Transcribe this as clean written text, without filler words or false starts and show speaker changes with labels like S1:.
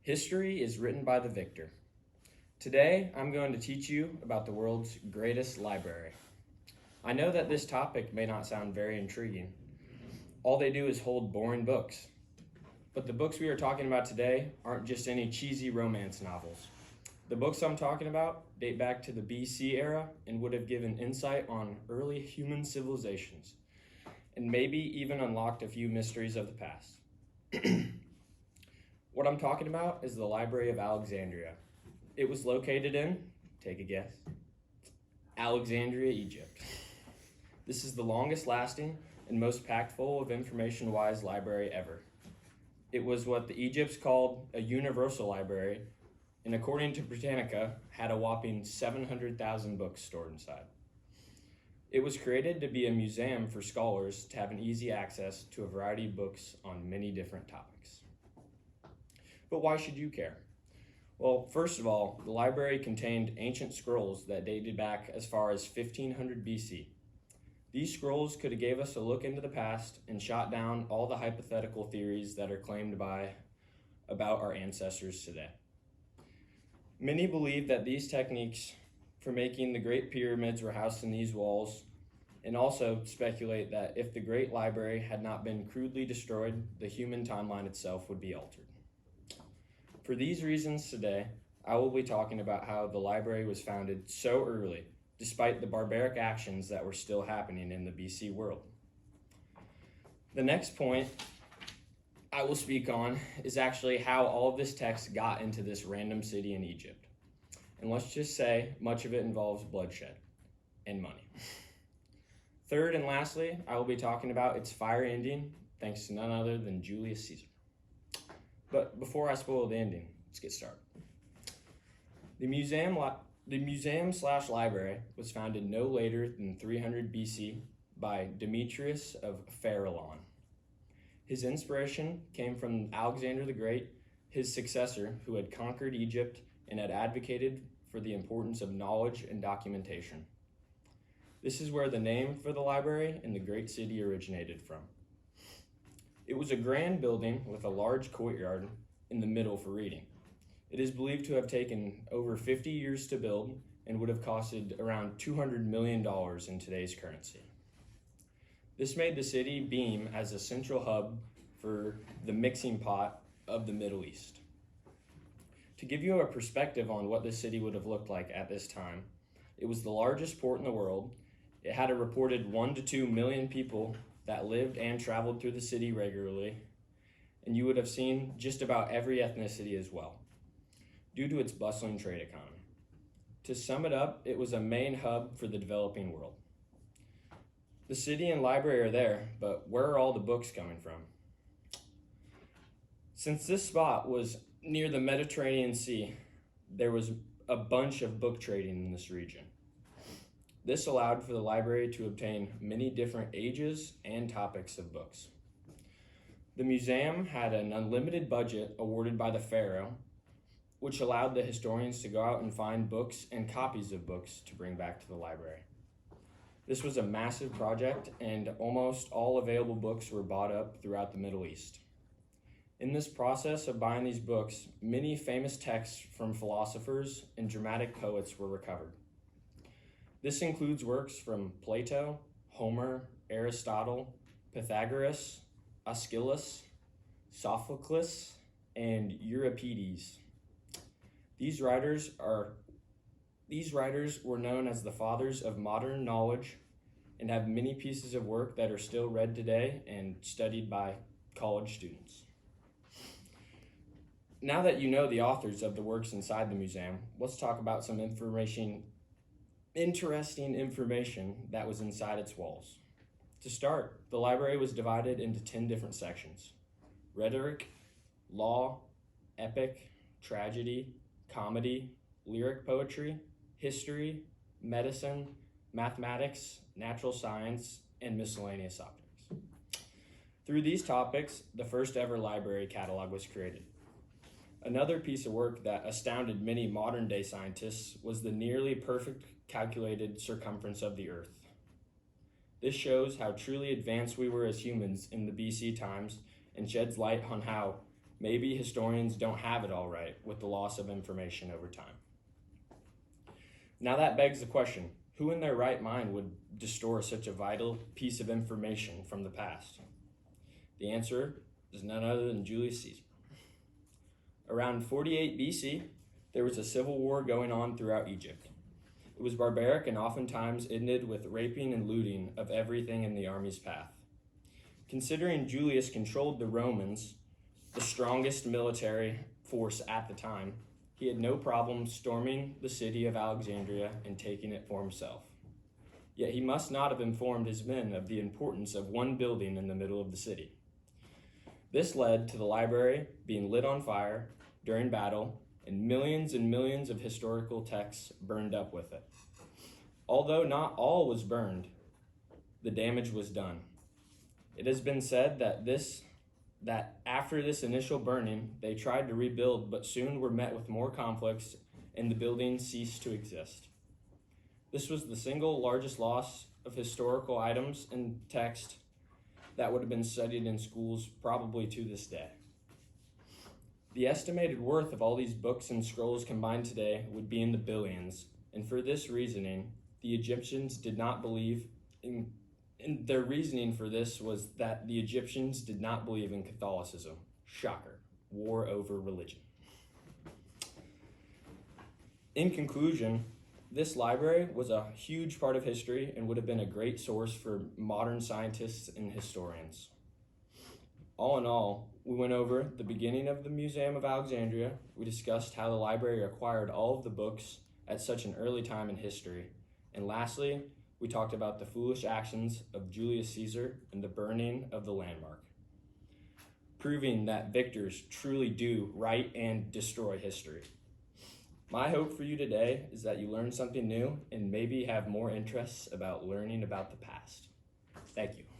S1: History is written by the victor. Today, I'm going to teach you about the world's greatest library. I know that this topic may not sound very intriguing. All they do is hold boring books. But the books we are talking about today aren't just any cheesy romance novels. The books I'm talking about date back to the BC era and would have given insight on early human civilizations, and maybe even unlocked a few mysteries of the past. What I'm talking about is the Library of Alexandria. It was located in, take a guess, Alexandria, Egypt. This is the longest lasting and most packed full of information-wise library ever. It was what the Egypts called a universal library, and according to Britannica, had a whopping 700,000 books stored inside. It was created to be a museum for scholars to have an easy access to a variety of books on many different topics. But why should you care? Well, first of all, the library contained ancient scrolls that dated back as far as 1500 BC. These scrolls could have gave us a look into the past and shot down all the hypothetical theories that are claimed about our ancestors today. Many believe that these techniques for making the Great Pyramids were housed in these walls, and also speculate that if the Great Library had not been crudely destroyed, the human timeline itself would be altered. For these reasons today, I will be talking about how the library was founded so early, despite the barbaric actions that were still happening in the BC world. The next point I will speak on is actually how all of this text got into this random city in Egypt. And let's just say much of it involves bloodshed and money. Third and lastly, I will be talking about its fiery ending, thanks to none other than Julius Caesar. But before I spoil the ending, let's get started. The museum/library was founded no later than 300 BC by Demetrius of Pharaon. His inspiration came from Alexander the Great, his successor, who had conquered Egypt and had advocated for the importance of knowledge and documentation. This is where the name for the library and the great city originated from. It was a grand building with a large courtyard in the middle for reading. It is believed to have taken over 50 years to build and would have costed around $200 million in today's currency. This made the city beam as a central hub for the mixing pot of the Middle East. To give you a perspective on what this city would have looked like at this time, it was the largest port in the world. It had a reported 1 to 2 million people that lived and traveled through the city regularly, and you would have seen just about every ethnicity as well, due to its bustling trade economy. To sum it up, it was a main hub for the developing world. The city and library are there, but where are all the books coming from? Since this spot was near the Mediterranean Sea, there was a bunch of book trading in this region. This allowed for the library to obtain many different ages and topics of books. The museum had an unlimited budget awarded by the pharaoh, which allowed the historians to go out and find books and copies of books to bring back to the library. This was a massive project, and almost all available books were bought up throughout the Middle East. In this process of buying these books, many famous texts from philosophers and dramatic poets were recovered. This includes works from Plato, Homer, Aristotle, Pythagoras, Aeschylus, Sophocles, and Euripides. These writers were known as the fathers of modern knowledge and have many pieces of work that are still read today and studied by college students. Now that you know the authors of the works inside the museum, let's talk about some interesting information that was inside its walls. To start, the library was divided into 10 different sections: rhetoric, law, epic, tragedy, comedy, lyric poetry, history, medicine, mathematics, natural science, and miscellaneous topics. Through these topics, the first ever library catalog was created. Another piece of work that astounded many modern day scientists was the nearly perfect calculated circumference of the Earth. This shows how truly advanced we were as humans in the BC times and sheds light on how Maybe historians don't have it all right with the loss of information over time. Now that begs the question, who in their right mind would destroy such a vital piece of information from the past? The answer is none other than Julius Caesar. Around 48 BC, there was a civil war going on throughout Egypt. It was barbaric and oftentimes ended with raping and looting of everything in the army's path. Considering Julius controlled the Romans, the strongest military force at the time, he had no problem storming the city of Alexandria and taking it for himself. Yet he must not have informed his men of the importance of one building in the middle of the city. This led to the library being lit on fire during battle and millions of historical texts burned up with it. Although not all was burned, the damage was done. It has been said that after this initial burning, they tried to rebuild, but soon were met with more conflicts and the building ceased to exist. This was the single largest loss of historical items and text that would have been studied in schools probably to this day. The estimated worth of all these books and scrolls combined today would be in the billions, and for this reasoning, the Egyptians did not believe in. And their reasoning for this was that the Egyptians did not believe in Catholicism. Shocker. War over religion. In conclusion, this library was a huge part of history and would have been a great source for modern scientists and historians. All in all, we went over the beginning of the Museum of Alexandria. We discussed how the library acquired all of the books at such an early time in history. And lastly, we talked about the foolish actions of Julius Caesar and the burning of the landmark, proving that victors truly do write and destroy history. My hope for you today is that you learn something new and maybe have more interests about learning about the past. Thank you.